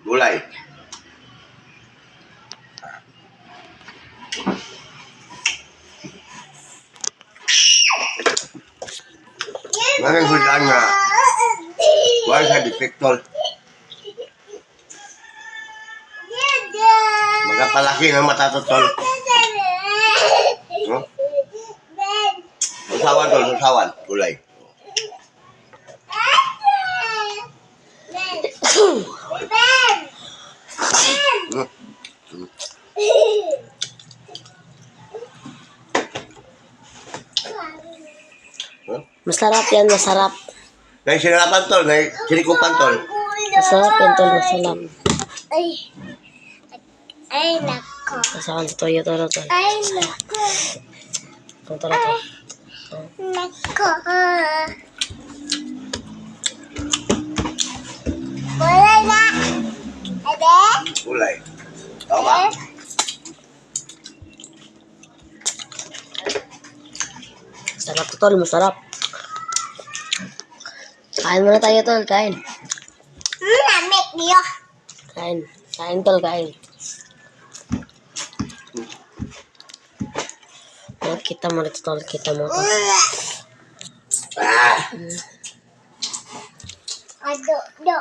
Gulay. Ngayon hulaan na wala sa depektol. Magkapalaki ng matatotol. No? Susawan tol, susawan. Gulay. Masarap yan, masarap. Nay sinarapan tol, nay sinikupan tol. Masarap yan, tol, masarap. Ay, nako. Masakan sa toyo, tol, tol. Ay, nako. Tol, tol, tol. Nako. Wala na. Ade? Gulay. Tama ba? Masarap to, tol, masarap. Kain muna tayo, tol, kain. Namik niyo. Kain. Kain, tol, kain. Oh, kita mo rin, tol, kita mo, tol. Ado, do.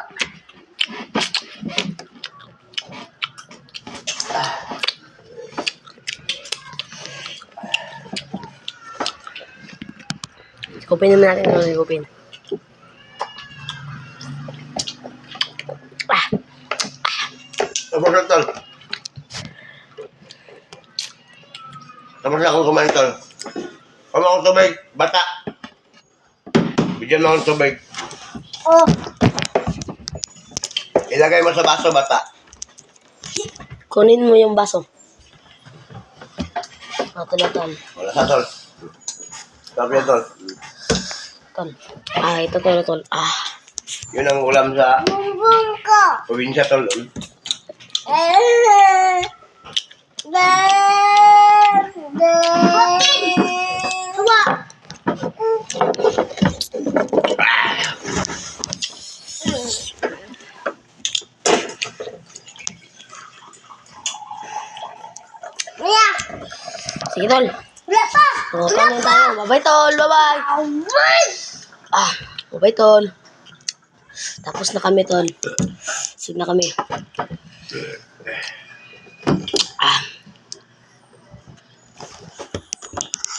Kupin naman natin, tol, kupin. Tapos na tol. Tapos na akong kumain tol. Kama akong tubig, bata. Bigyan mo akong tubig. Oh. Ilagay mo sa baso, bata. Kunin mo yung baso. Tol, tol. Wala sa tol. Sabi na tol. Tol. Ito, tol, tol. Yun ang ulam sa Bumbum ko. probinsya tol. Hawa. Mia. Sige, tol. Wala pa. Kain tayo. Bye-bye, tol. Bye-bye. Bye-bye, tol. Tapos na kami, tol. Sige na kami.